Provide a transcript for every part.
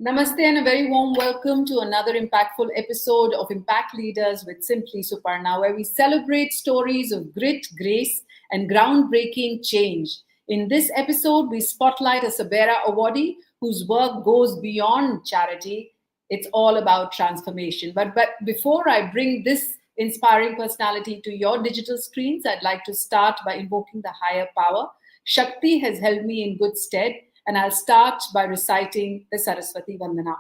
Namaste and a very warm welcome to another impactful episode of Impact Leaders with Simply Suparnaa, where we celebrate stories of grit, grace, and groundbreaking change. In this episode, we spotlight a Sabera awardee whose work goes beyond charity. It's all about transformation. But before I bring this inspiring personality to your digital screens, I'd like to start by invoking the higher power. Shakti has held me in good stead, and I'll start by reciting the Saraswati Vandana.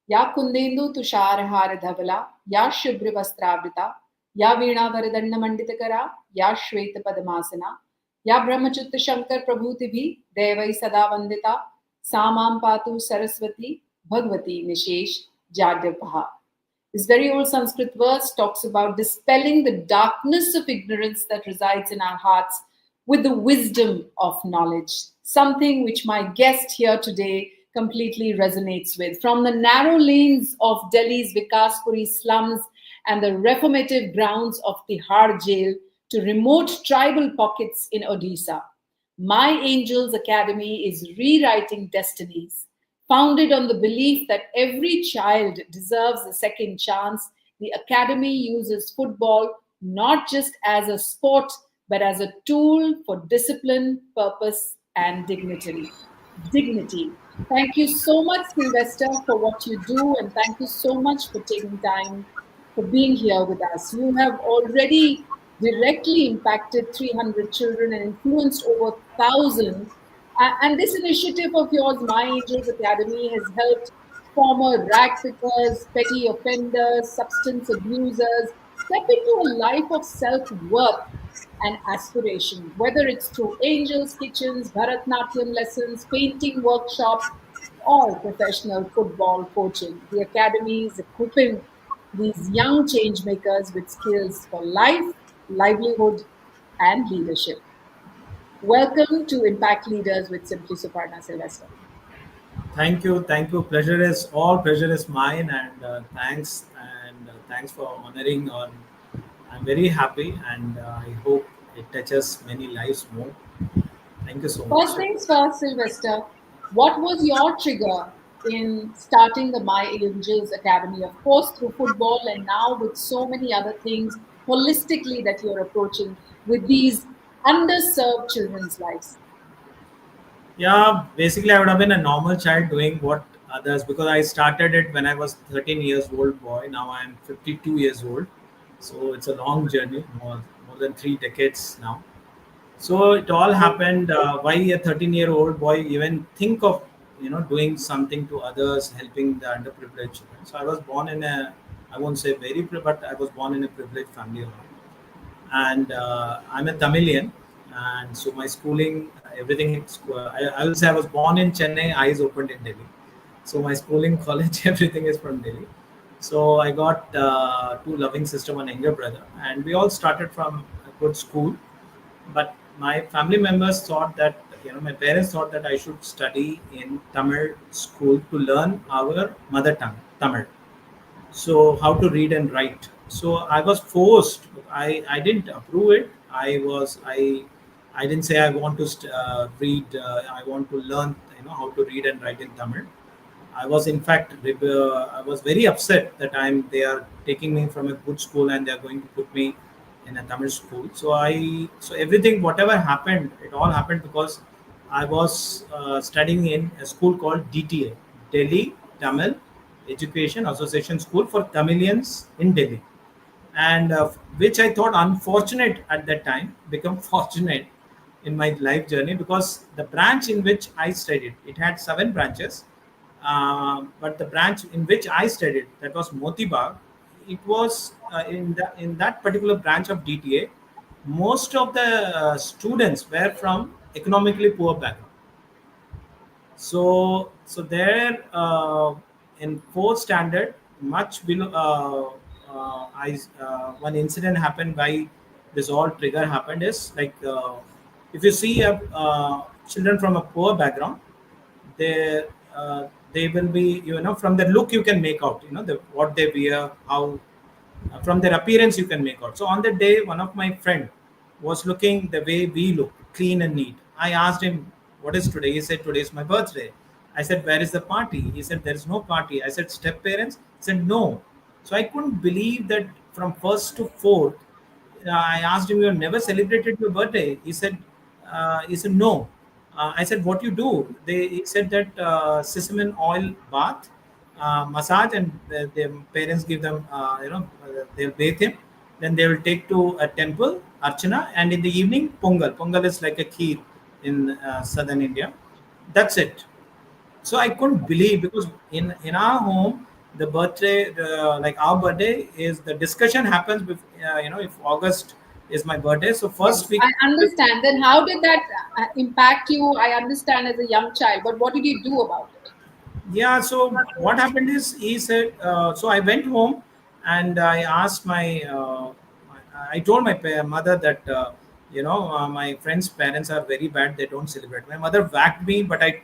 Ya Kundendu Tusharahara Dhavala, Ya Shubhra Vastravrita, Ya Veena Varadanna Manditakara, Ya Shweta Padamasana, Ya Brahmachutta Shankar Prabhutibhi, Devai Sada Vandita, Samam Patu Saraswati, Bhagavati Nishesh, Jadyapaha. This very old Sanskrit verse talks about dispelling the darkness of ignorance that resides in our hearts with the wisdom of knowledge, something which my guest here today completely resonates with. From the narrow lanes of Delhi's Vikaspuri slums and the reformative grounds of Tihar jail to remote tribal pockets in Odisha, My Angels Academy is rewriting destinies. Founded on the belief that every child deserves a second chance, the Academy uses football not just as a sport, but as a tool for discipline, purpose, and dignity. Dignity. Thank you so much, Sylvester, for what you do, and thank you so much for taking time for being here with us. You have already directly impacted 300 children and influenced over 1,000. And this initiative of yours, My Angels Academy, has helped former rag pickers, petty offenders, substance abusers step into a life of self worth and aspiration, whether it's through angels' kitchens, Bharatnatyam lessons, painting workshops, or professional football coaching. The Academy is equipping these young change makers with skills for life, livelihood, and leadership. Welcome to Impact Leaders with Simply Suparna Sylvester. Thank you. Pleasure is mine, and thanks for honoring. I'm very happy, and I hope it touches many lives more. Thank you so First much. things first, Sylvester, what was your trigger in starting the My Angels Academy? Of course, through football, and now with so many other things holistically that you're approaching with these underserved children's lives. Yeah, basically, I would have been a normal child doing what others because I started it when I was 13 years old boy. Now I'm 52 years old, so it's a long journey, more than 3 decades now. So it all happened. Why a 13-year-old boy even think of doing something to others, helping the underprivileged children? So I was born in a, I won't say but I was born in a privileged family, and I'm a Tamilian, and so my schooling, everything. I will say I was born in Chennai, eyes opened in Delhi. So my schooling, college, everything is from Delhi. So I got two loving sister, one younger brother, and we all started from a good school. But my family members thought that my parents thought that I should study in Tamil school to learn our mother tongue, Tamil. So how to read and write. So I was forced. I didn't approve it. I didn't say I want to read. I want to learn how to read and write in Tamil. I was in fact I was very upset that they are taking me from a good school and they are going to put me in a Tamil school. So everything whatever happened, it all happened because I was studying in a school called DTA, Delhi Tamil Education Association School for Tamilians in Delhi, and which I thought unfortunate at that time become fortunate in my life journey because the branch in which I studied, it had 7 branches, but the branch in which I studied, that was Motibag, it was in that particular branch of DTA, most of the students were from economically poor background. So there in fourth standard, much below, I one incident happened why this all trigger happened is like if you see children from a poor background, they they will be from the look you can make out what they wear, how from their appearance you can make out. So on the day, one of my friend was looking the way we look, clean and neat. I asked him, "What is today?" He said, "Today is my birthday." I said, where is the party? He said, there is no party. I said, step parents? He said, no. So I couldn't believe that from first to fourth, I asked him, you have never celebrated your birthday? He said, no. I said, what you do? He said that sesame oil bath, massage, and their parents give them, they'll bathe him. Then they will take to a temple, Archana, and in the evening, Pongal. Pongal is like a kheer in southern India. That's it. So I couldn't believe, because in our home, the birthday, like our birthday, is the discussion happens if August is my birthday, so first Yes, week. I understand. Then how did that impact you? I understand as a young child, but what did you do about it? Yeah, so what happened is, he said, so I went home and I asked I told my mother that, my friend's parents are very bad, they don't celebrate. My mother whacked me, but I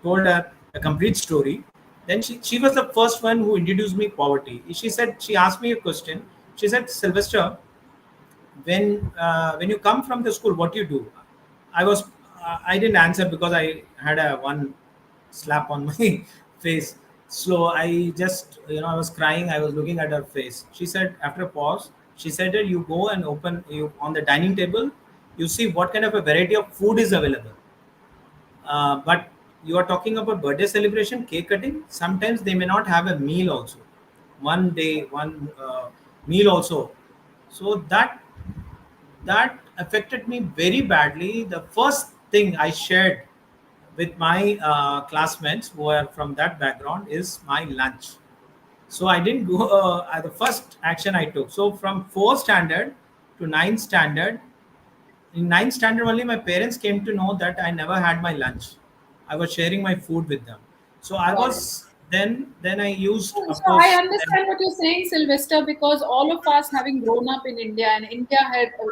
told her a complete story. Then she was the first one who introduced me poverty. She asked me a question. She said, Sylvester, when you come from the school, what do you do? I didn't answer because I had a one slap on my face. So I just, I was crying, I was looking at her face. She said, after a pause, she said that you go and open you on the dining table, you see what kind of a variety of food is available. But you are talking about birthday celebration, cake cutting. Sometimes they may not have a meal also. One day, one meal also. So that affected me very badly. The first thing I shared with my classmates who are from that background is my lunch. So I didn't go. The first action I took. So from fourth standard to ninth standard, in ninth standard only, my parents came to know that I never had my lunch. I was sharing my food with them. So I Got it. was then I used, So of I course. Then, understand what you're saying, Sylvester, because all of us having grown up in India, and India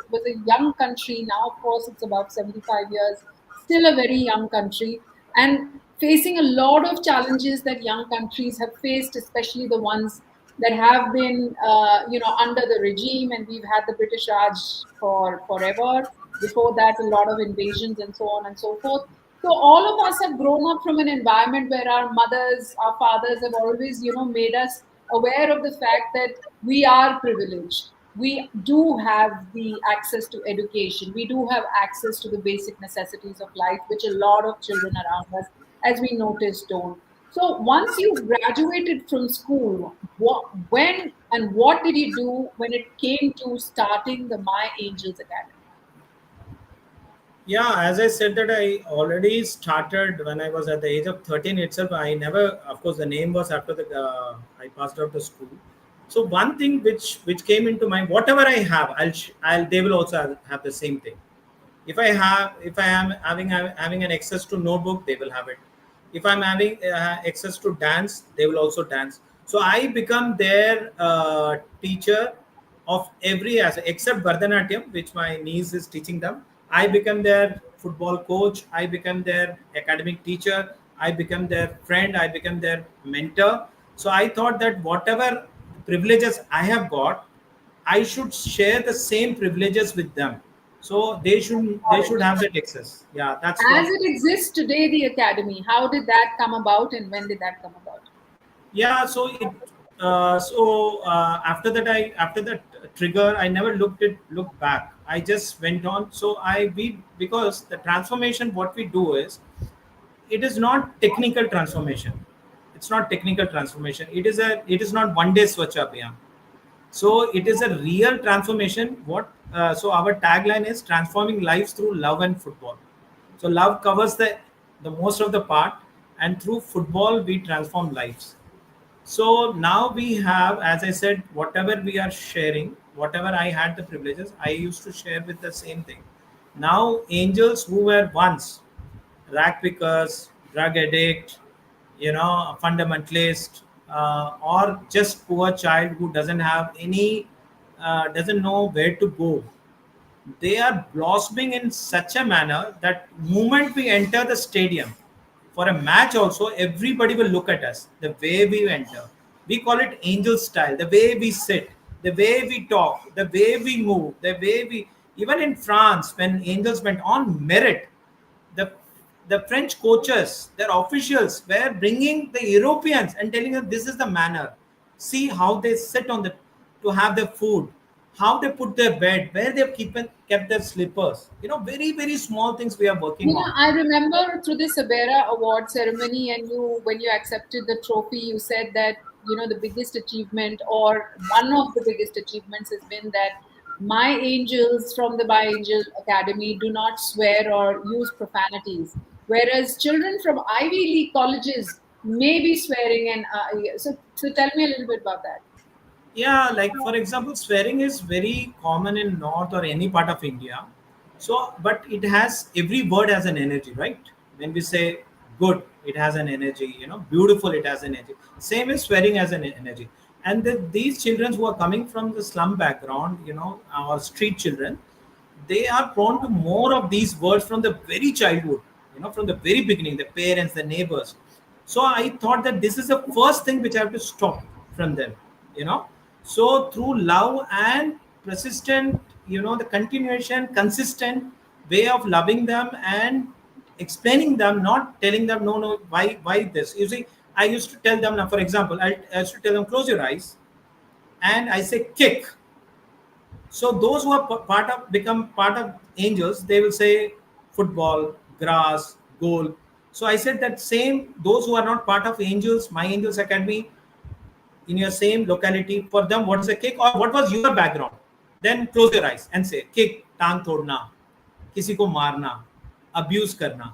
was a young country. Now, of course, it's about 75 years, still a very young country, and facing a lot of challenges that young countries have faced, especially the ones that have been, under the regime, and we've had the British Raj for forever. Before that, a lot of invasions and so on and so forth. So all of us have grown up from an environment where our mothers, our fathers have always, made us aware of the fact that we are privileged. We do have the access to education. We do have access to the basic necessities of life, which a lot of children around us, as we notice, don't. So once you graduated from school, when and what did you do when it came to starting the My Angels Academy? yeah, as I said, that I already started when I was at the age of 13 itself. I never, of course, the name was after the I passed out the school. So one thing which came into mind, whatever I have, I'll they will also have the same thing. If I am having an access to notebook, they will have it. If I'm having access to dance, they will also dance. So I become their teacher of every aspect except Bharatanatyam, which my niece is teaching them. I become their football coach, I become their academic teacher, I become their friend, I become their mentor. So I thought that whatever privileges I have got, I should share the same privileges with them. So they should have that access. Yeah, that's As what. it exists today, the academy, how did that come about and when did that come about? Yeah, after that trigger, I never looked back. I just went on. So I we because the transformation what we do is, it is not technical transformation. It's not technical transformation. It is not one day Swachh Abhiyan. So it is a real transformation. So our tagline is transforming lives through love and football. So love covers the most of the part, and through football we transform lives. So now we have, as I said, whatever we are sharing, whatever I had the privileges, I used to share with the same thing. Now angels who were once rag pickers, drug addict, a fundamentalist, or just poor child who doesn't know where to go, they are blossoming in such a manner that moment we enter the stadium for a match also, everybody will look at us the way we enter. We call it angel style, the way we sit, the way we talk, the way we move, the way we, even in France when angels went on merit, the the French coaches, their officials were bringing the Europeans and telling them this is the manner. See how they sit on the to have their food, how they put their bed, where they've kept their slippers. Very very small things we are working on. I remember through the Sabera Award ceremony, and when you accepted the trophy, you said that the biggest achievement, or one of the biggest achievements, has been that my angels from the My Angel Academy do not swear or use profanities, whereas children from Ivy League colleges may be swearing. And so tell me a little bit about that. Yeah, like for example, swearing is very common in North or any part of India. So, but it has every word has an energy, right? When we say good, it has an energy. Beautiful, it has an energy. Same as swearing has an energy. And these children who are coming from the slum background, our street children, they are prone to more of these words from the very childhood, from the very beginning, the parents, the neighbors. So I thought that this is the first thing which I have to stop from them, you know. So through love and persistent, the continuation, consistent way of loving them and explaining them, not telling them, no, no, why this? You see, I used to tell them, now, for example, I used to tell them, close your eyes, and I say, kick. So those who are part of become part of angels, they will say football, grass, goal. So I said that same those who are not part of angels, my angels academy, in your same locality, for them what is a kick or what was your background? Then close your eyes and say kick, टांग तोड़ना, किसी को मारना, abuse करना.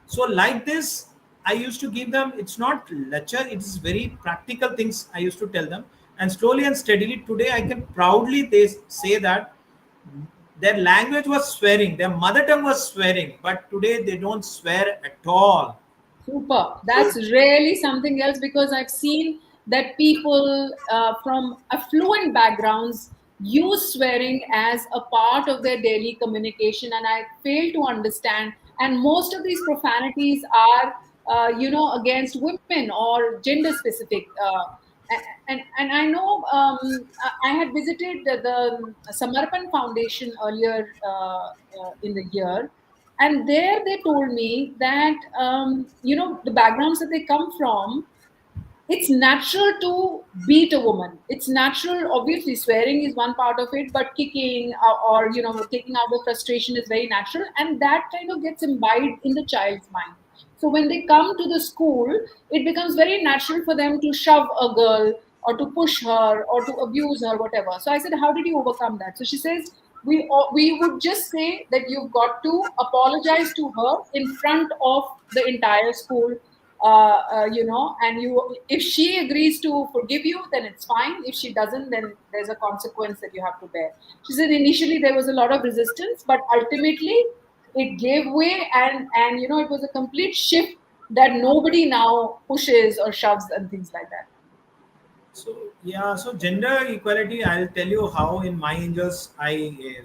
So like this, I used to give them. It's not lecture; it is very practical things I used to tell them. And slowly and steadily, today I can proudly they say that their language was swearing, their mother tongue was swearing, but today they don't swear at all. Super. That's really something else, because I've seen that people from affluent backgrounds use swearing as a part of their daily communication, and I fail to understand. And most of these profanities are, against women or gender specific. And I know, I had visited the Samarpan Foundation earlier in the year, and there they told me that the backgrounds that they come from, it's natural to beat a woman. It's natural. Obviously swearing is one part of it, but kicking, or taking out the frustration is very natural, and that kind of gets imbibed in the child's mind. So when they come to the school, it becomes very natural for them to shove a girl, or to push her, or to abuse her, whatever. So I said, how did you overcome that? So she says, we would just say that you've got to apologize to her in front of the entire school, and if she agrees to forgive you, then it's fine. If she doesn't, then there's a consequence that you have to bear. She said initially there was a lot of resistance, but ultimately it gave way, and it was a complete shift, that nobody now pushes or shoves and things like that. So yeah, so gender equality, I'll tell you how in my angels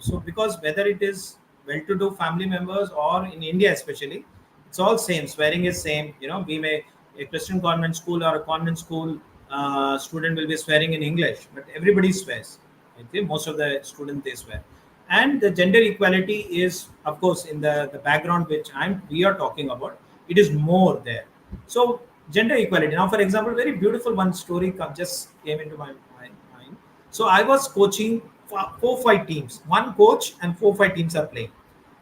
so because whether it is well-to-do family members or in India especially, it's all same. Swearing is same. We may a Christian convent school or a convent school student will be swearing in English, but everybody swears. Okay, most of the students they swear, and the gender equality is of course in the background which we are talking about. It is more there. So gender equality. Now, for example, very beautiful one story just came into my mind. So I was coaching four five teams. One coach and four five teams are playing,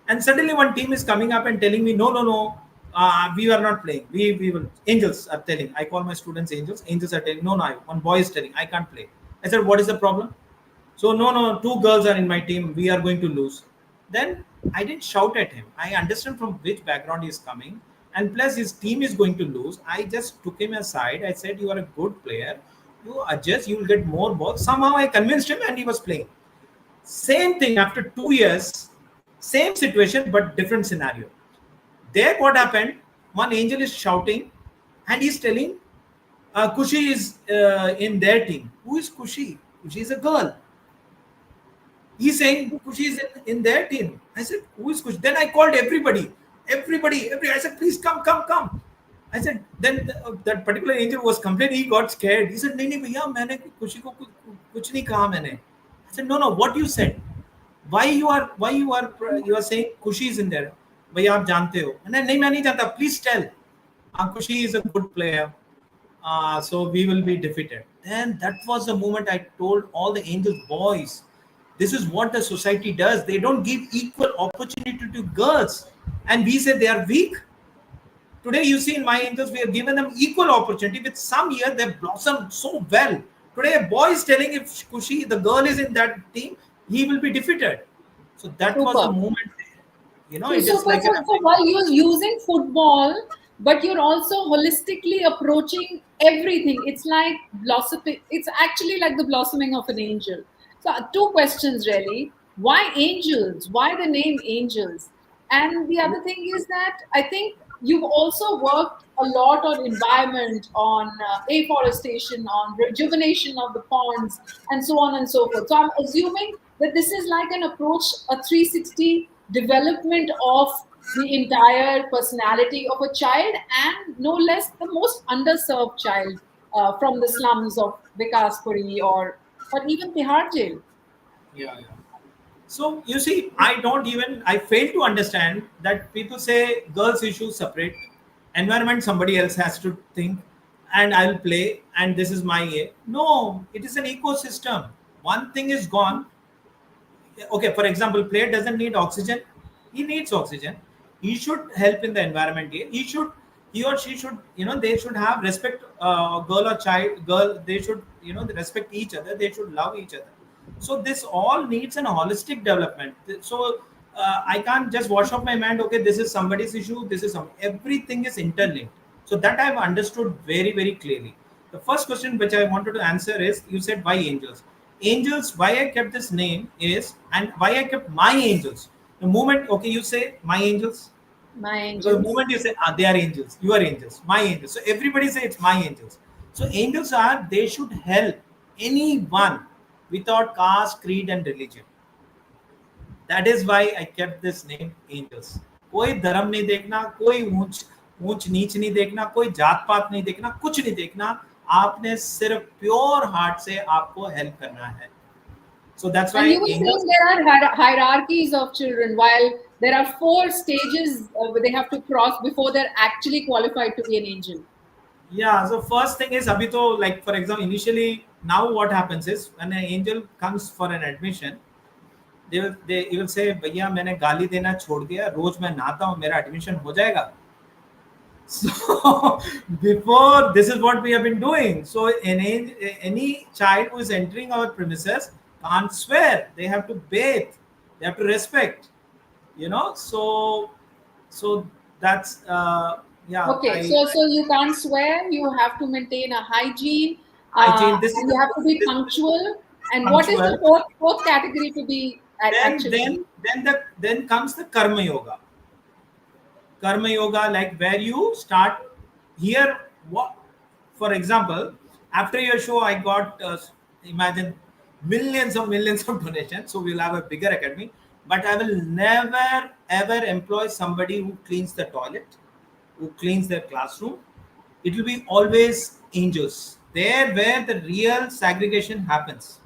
and suddenly one team is coming up and telling me, no, no, no, we are not playing. We will. Angels are telling. I call my students angels. Angels are telling, no, no. One boy is telling, I can't play. I said, what is the problem? So no, no, two girls are in my team. We are going to lose. Then I didn't shout at him. I understand from which background he is coming, and plus his team is going to lose. I just took him aside. I said, "You are a good player. You adjust. You will get more balls." Somehow I convinced him, and he was playing. Same thing after 2 years, same situation but different scenario. There, what happened? One angel is shouting, and he's telling, "Kushi is in their team." Who is Kushi? Kushi is a girl. He's saying Kushi is in their team. I said, who is Kushi? Then I called everybody. Everybody. I said, please come, come, come. I said, then that particular angel was complaining. He got scared. He said, नहीं भैया मैंने खुशी को कुछ नहीं कहा मैंने. I said, no, no, what you said? Why you are saying Kushi is in there? भैया आप जानते हो? मैंने नहीं, मैं नहीं जानता, please tell. Ankushi is a good player, so we will be defeated. Then that was the moment I told all the angels, boys, this is what the society does. They don't give equal opportunity to girls, and we say they are weak. Today, you see in my angels, we have given them equal opportunity. With some year, they blossomed so well. Today, a boy is telling if Kushi, the girl is in that team, he will be defeated. So that was the Super. moment. So, It is super. like an So while you're using football, but you're also holistically approaching everything. It's like blossoming. It's actually like the blossoming of an angel. So, two questions really. Why angels? Why the name angels? And the other thing is that I think you've also worked a lot on environment, on afforestation, on rejuvenation of the ponds, and so on and so forth. So I'm assuming that this is like an approach, a 360 development of the entire personality of a child, and no less the most underserved child from the slums of Vikaspuri or even Tihar jail. yeah, yeah. So you see, I fail to understand that people say girls issues separate, environment somebody else has to think, and I'll play, and this is my A. No, it is an ecosystem. One thing is gone. Okay, for example, player doesn't need oxygen. He needs oxygen. He should help in the environment. He or she should, they should have respect. Girl or child, girl, they should, they respect each other. They should love each other. So this all needs an holistic development. So I can't just wash off my mind. Okay, this is somebody's issue. This is everything is interlinked. So that I've understood very, very clearly. The first question which I wanted to answer is, you said why angels? Angels, why I kept this name is, and why I kept my angels. The moment, okay, you say my angels, My because the angels. moment you say they are angels, you are angels, my angels. So everybody say it's my angels. So angels are, they should help anyone without caste, creed, and religion. That is why I kept this name angels. कोई धर्म नहीं देखना, कोई ऊंच ऊंच नीच नहीं देखना, कोई जात पात नहीं देखना, कुछ नहीं देखना. आपने सिर्फ प्योर हार्ट से आपको हेल्प करना है. So that's why And you were angels. saying there are hierarchies of children, while there are four stages where they have to cross before they're actually qualified to be an angel. Yeah. So first thing is, abhi to, like for example, initially now what happens is when an angel comes for an admission, he will say, भैया मैंने गाली देना छोड़ दिया, रोज मैं नहाता हूँ, मेरा एडमिशन हो जाएगा. So before, this is what we have been doing. So any child who is entering our premises can't swear. They have to bathe. They have to respect. So that's yeah. Okay, so you can't swear. You have to maintain a hygiene, Hygiene. This is and the you have to be this punctual. And what is the punctual. fourth category to be Then actually? then then the then comes the karma yoga. Karma yoga, like where you start here. What, for example, after your show I got imagine millions of donations, so we'll have a bigger academy. But I will never ever employ somebody who cleans the toilet, who cleans their classroom. It will be always angels there where the real segregation happens.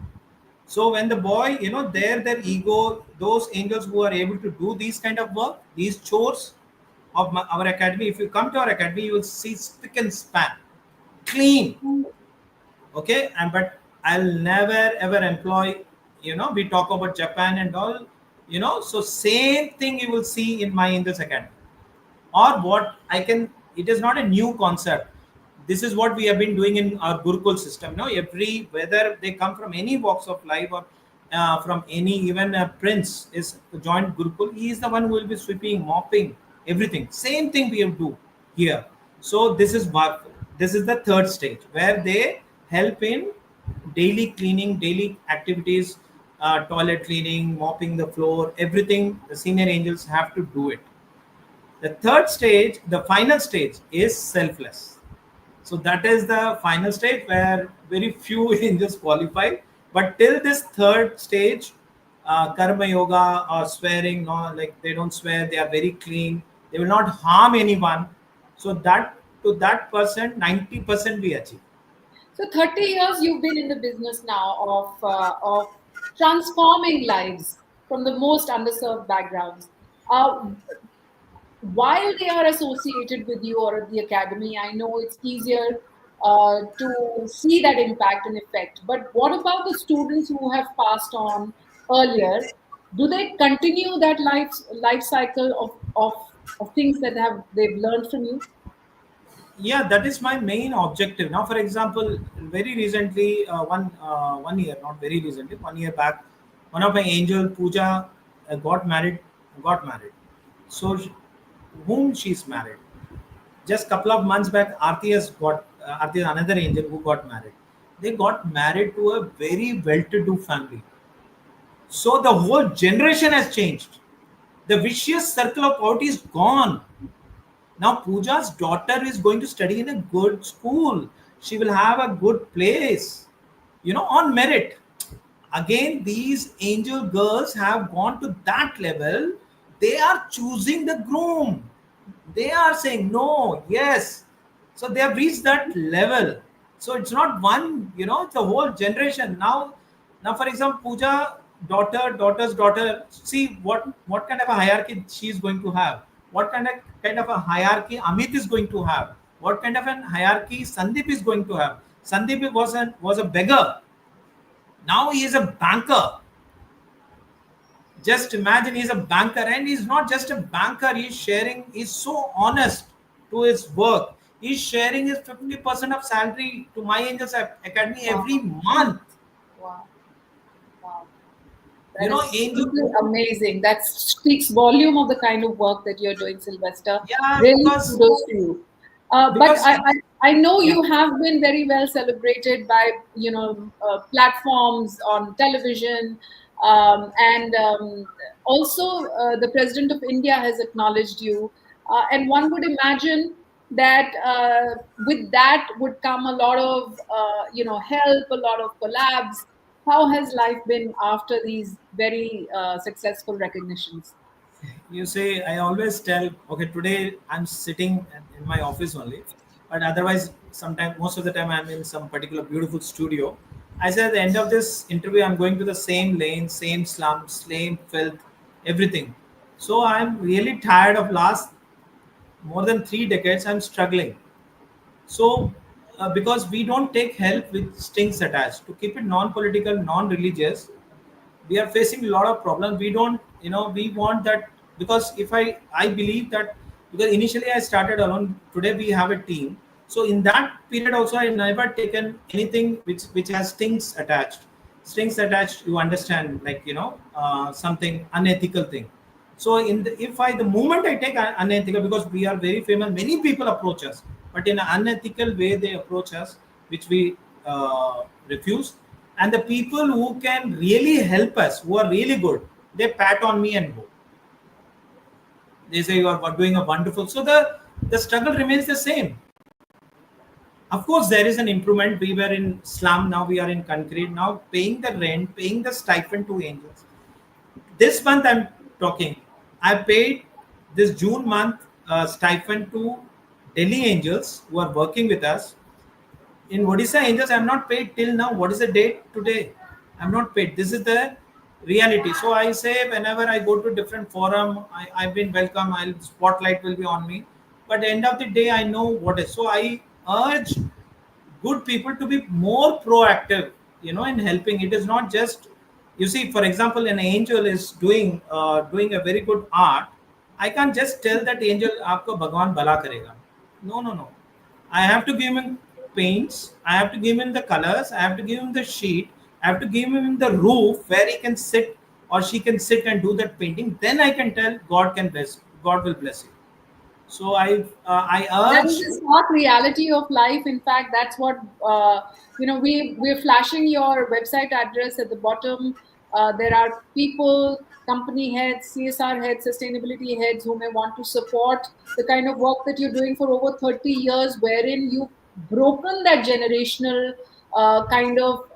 So when the boy, their ego, those angels who are able to do these kind of work, these chores of our academy. If you come to our academy, you will see spick and span, clean. Okay, and but I'll never ever employ. We talk about Japan and all. So same thing you will see in my Angels academy. Or what I can, it is not a new concept. This is what we have been doing in our Gurukul system. Every, whether they come from any walks of life or from any, even a prince is joined Gurukul, he is the one who will be sweeping, mopping, everything. Same thing we have do here. So this is the third stage where they help in daily cleaning, daily activities, toilet cleaning, mopping the floor, everything. The senior angels have to do it. The third stage, the final stage, is selfless. So that is the final stage where very few angels qualify. But till this third stage, karma yoga or swearing, no, like they don't swear, they are very clean, they will not harm anyone. So that, to that person, 90% we achieve. So 30 years you've been in the business now of transforming lives from the most underserved backgrounds. Uh, while they are associated with you or at the academy, I know it's easier to see that impact and effect. But what about the students who have passed on earlier? Do they continue that life cycle of things that have they've learned from you? Yeah, that is my main objective. Now, for example, very recently, 1 year, not very recently, 1 year back, one of my angel Pooja got married. So, whom she's married? Just couple of months back, Aarti is another angel who got married. They got married to a very well-to-do family. So the whole generation has changed. The vicious circle of poverty is gone. Now Pooja's daughter is going to study in a good school. She will have a good place, on merit. Again, these angel girls have gone to that level. They are choosing the groom. They are saying no, yes. So they have reached that level. So it's not one, it's a whole generation. Now for example, Pooja, daughter's daughter, see what kind of a hierarchy she is going to have. What kind of a hierarchy Amit is going to have. What kind of an hierarchy Sandeep is going to have. Sandeep was a beggar. Now he is a banker. Just imagine he's a banker, and he's not just a banker, he's so honest to his work. He's sharing his 50% of salary to My Angels Academy every Wow, month. wow, wow. You That know, is Angel, simply amazing. That speaks volume of the kind of work that you're doing, Sylvester. yeah, Really because kudos to you. But because I know yeah. you have been very well celebrated by platforms on television, and also the President of India has acknowledged you. And one would imagine that with that would come a lot of help, a lot of collabs. How has life been after these very successful recognitions? You say, I always tell, okay, today I'm sitting in my office only, but otherwise sometimes most of the time I'm in some particular beautiful studio. I say at the end of this interview I'm going to the same lane, same slum, same filth, everything. So I'm really tired of last more than 3 decades I'm struggling. So because we don't take help with strings attached, to keep it non-political, non-religious, we are facing a lot of problems. We don't, we want that, because if I believe that, because initially I started alone, today we have a team. So in that period also I never taken anything which has strings attached, you understand, like, something unethical thing. So the moment I take unethical, because we are very famous, many people approach us, but in an unethical way they approach us, which we refuse. And the people who can really help us, who are really good, they pat on me and go. They say you are doing a wonderful. So the struggle remains the same. Of course, there is an improvement. We were in slum, now we are in concrete. Now paying the rent, paying the stipend to angels. This month I'm talking. I paid this June month stipend to Delhi Angels who are working with us. In Odisha Angels, I'm not paid till now. What is the date today? I'm not paid. This is the reality. So I say whenever I go to different forum, I've been welcome. Spotlight will be on me. But end of the day, I know what is. So I urge good people to be more proactive, in helping. It is not just, you see, for example, an angel is doing a very good art. I can't just tell that angel आपको भगवान भला करेगा. No, no, no. I have to give him paints, I have to give him the colors, I have to give him the sheet, I have to give him the roof where he can sit, or she can sit and do that painting. Then I can tell God will bless you. So I That urge. is the stark reality of life. In fact, that's what we're flashing your website address at the bottom. There are people, company heads, CSR heads, sustainability heads who may want to support the kind of work that you're doing for over 30 years, wherein you've broken that generational kind of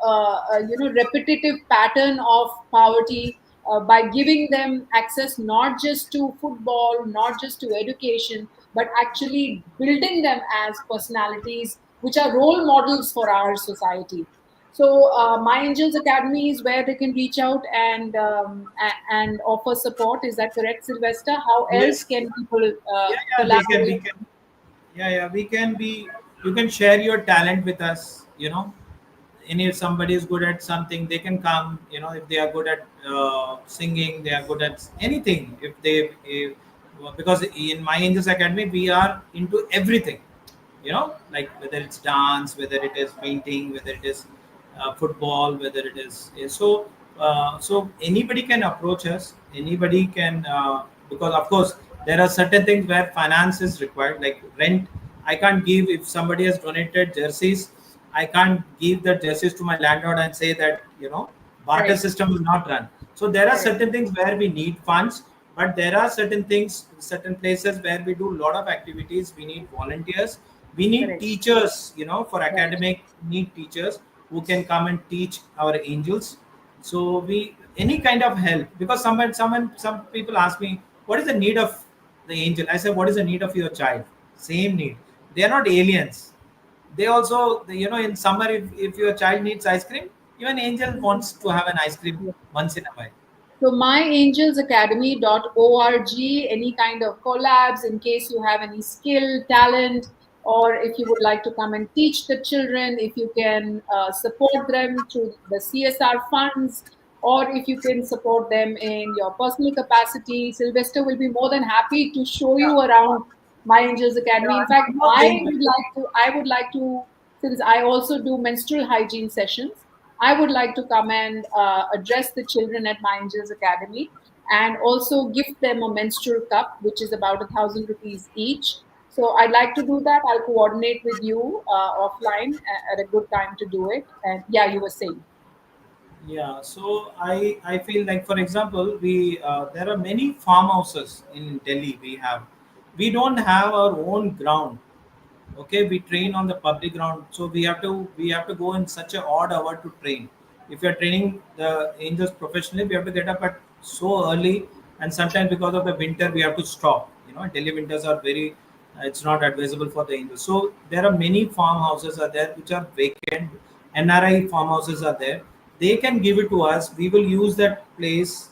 repetitive pattern of poverty by giving them access not just to football, not just to education, but actually building them as personalities which are role models for our society. So My Angels Academy is where they can reach out and offer support. Is that correct, Sylvester? How else Yes. can people Yeah, they can. We collaborate? can. Yeah, we can be. You can share your talent with us. And if somebody is good at something, they can come. If they are good at singing, they are good at anything. If, because in My Angels Academy we are into everything. Like whether it's dance, whether it is painting, whether it is football, whether it is so anybody can approach us. Anybody can, because of course there are certain things where finance is required, like rent. I can't give, if somebody has donated jerseys, I can't give the jerseys to my landlord and say that barter Correct. system will not run. So there are Correct. certain things where we need funds, but there are certain things, certain places where we do a lot of activities. We need volunteers, we need Correct. teachers, for Right. academic, we need teachers who can come and teach our angels. So we, any kind of help, because some people ask me, what is the need of the angel? I say, what is the need of your child? Same need. They are not aliens. They also, in summer, if your child needs ice cream, even angel wants to have an ice cream once in a while. So myangelsacademy.org, any kind of collabs in case you have any skill, talent, or if you would like to come and teach the children, if you can support them through the CSR funds, or if you can support them in your personal capacity, Sylvester will be more than happy to show Yeah, you around My Angels Academy. In fact, I'm not saying that. I would like to, since I also do menstrual hygiene sessions, I would like to come and address the children at My Angels Academy and also gift them a menstrual cup, which is about 1,000 rupees each. So I'd like to do that. I'll coordinate with you offline at a good time to do it. And yeah, you were saying. Yeah, so I feel like, for example, we there are many farmhouses in Delhi. We don't have our own ground. Okay, we train on the public ground, so we have to go in such a odd hour to train. If you're training the angels professionally, we have to get up at so early, and sometimes because of the winter we have to stop. Delhi winters are very, it's not advisable for the angels. So there are many farmhouses are there which are vacant. NRI farmhouses are there. They can give it to us. We will use that place,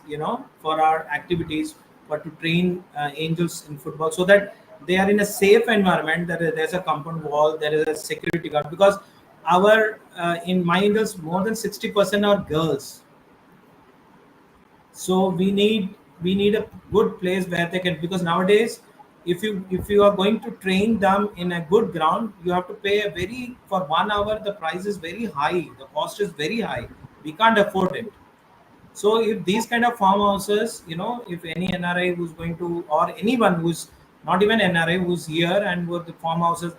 for our activities, for to train angels in football, so that they are in a safe environment. There's a compound wall, there is a security guard, because our in My Angels more than 60% are girls. So we need a good place where they can, because nowadays if you are going to train them in a good ground, you have to pay a very, for 1 hour the price is very high, the cost is very high, we can't afford it. So if these kind of farmhouses, if any NRI who's going to, or anyone who's not even NRI who's here and with the farmhouses,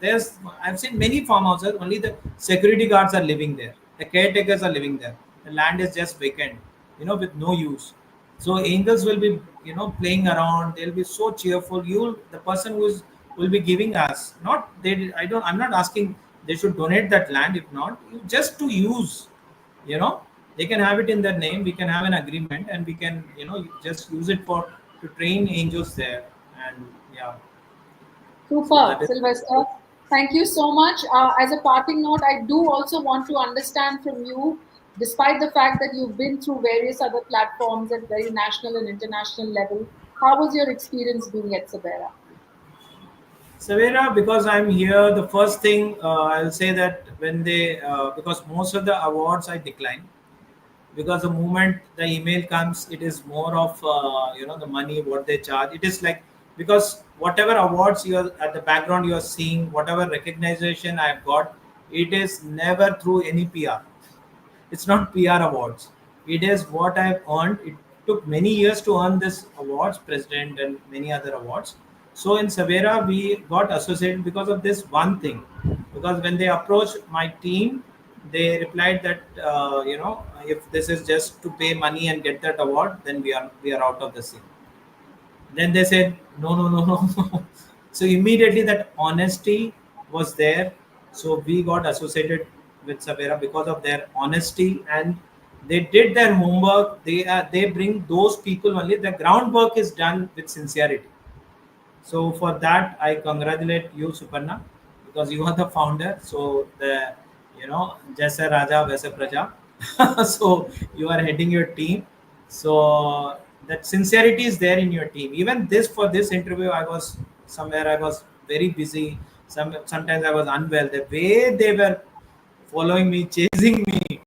I've seen many farmhouses, only the security guards are living there, the caretakers are living there, the land is just vacant, with no use. So angels will be, playing around. They'll be so cheerful. The person will be giving us, not they. I'm not asking they should donate that land. If not, just to use, you know they can have it in their name. We can have an agreement, and we can, just use it for to train angels there. And yeah, so Super, that is. Sylvester. Thank you so much. As a parting note, I do also want to understand from you, despite the fact that you've been through various other platforms at very national and international level, how was your experience being at Sabera? Savera, because I'm here, the first thing I'll say that when because most of the awards I decline, because the moment the email comes, it is more of the money what they charge. It is like, because whatever awards you are at the background you are seeing, whatever recognition I've got, it is never through any PR. It's not PR awards. It is what I've earned. It took many years to earn this awards, president and many other awards. So in Savera, we got associated because of this one thing. Because when they approached my team, they replied that if this is just to pay money and get that award, then we are out of the scene. Then they said, no, no, no, no, no. So immediately that honesty was there. So we got associated with Savera because of their honesty, and they did their homework. They bring those people only. The groundwork is done with sincerity. So for that, I congratulate you, Suparna, because you are the founder. So jaise raja vaise praja. So you are heading your team, so that sincerity is there in your team. Even this, for this interview, I was somewhere, I was very busy, sometimes I was unwell. The way they were following me, chasing me,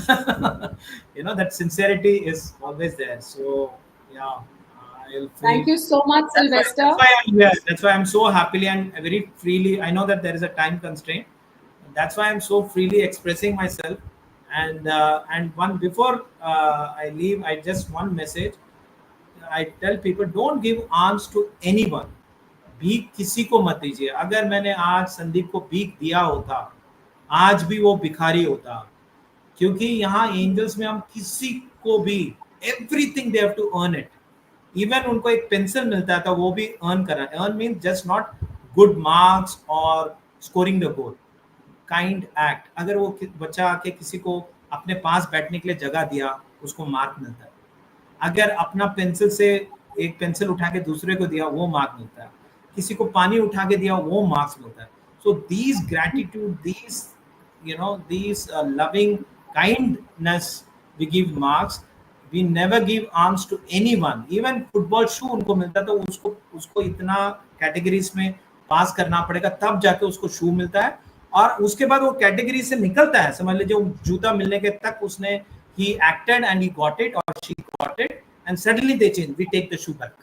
that sincerity is always there. So yeah, I'll feel Thank you so much, that's Sylvester. why I'm here. That's why I'm so happily and very freely. I know that there is a time constraint. That's why I'm so freely expressing myself. And one before I leave, I just one message. I tell people, don't give arms to anyone. भीख किसी को मत दीजिए. अगर मैंने आज संदीप को भीख दिया होता, आज भी वो भिखारी होता. क्योंकि यहाँ एंजल्स में हम किसी को भी, everything they have to earn it. Even उनको एक पेंसिल मिलता था, वो भी अर्न करा. Earn mean just not good marks और scoring the goal. Kind act. अगर वो बच्चा आके किसी को अपने पास बैठने के लिए जगह दिया, उसको मार्क मिलता है. अगर अपना पेंसिल से एक पेंसिल उठा के दूसरे को दिया, वो मार्क मिलता है. किसी को पानी उठा के दिया, वो मार्क्स मिलता है. So these gratitude, these loving kindness, we give marks. We never give arms to anyone. Even football shoe उनको मिलता, तो उसको इतना कैटेगरीज में पास करना पड़ेगा, तब जाके उसको शू मिलता है. और उसके बाद वो कैटेगरी से निकलता है. समझ लीजिए जूता मिलने के तक उसने he acted and he got it, or she got it, and suddenly they change. We take the shoe back.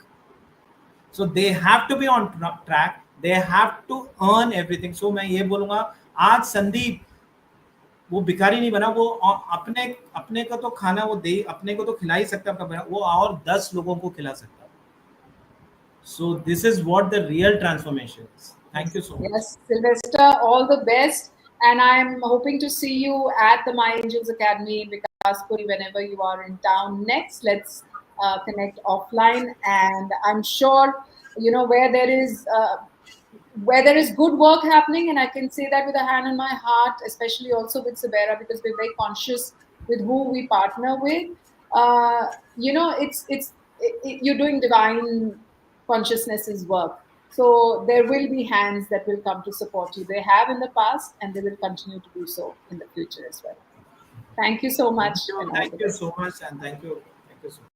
So they have to be on track. They have to earn everything. So मैं ये बोलूँगा, आज संदीप वो भिखारी नहीं बना. वो अपने को तो खाना वो दे, अपने को तो खिला ही सकता है, वो और 10 लोगों को खिला सकता है. So this is what the real transformation is. Thank you so much. Yes, Sylvester, all the best. And I'm hoping to see you at the My Angels Academy in Vikaspuri whenever you are in town next. Let's connect offline. And I'm sure, where there is good work happening, and I can say that with a hand on my heart, especially also with Sabera, because we're very conscious with who we partner with. You're doing divine consciousness's work. So there will be hands that will come to support you. They have in the past, and they will continue to do so in the future as well. Thank you so much. Thank you so much, and thank you so much.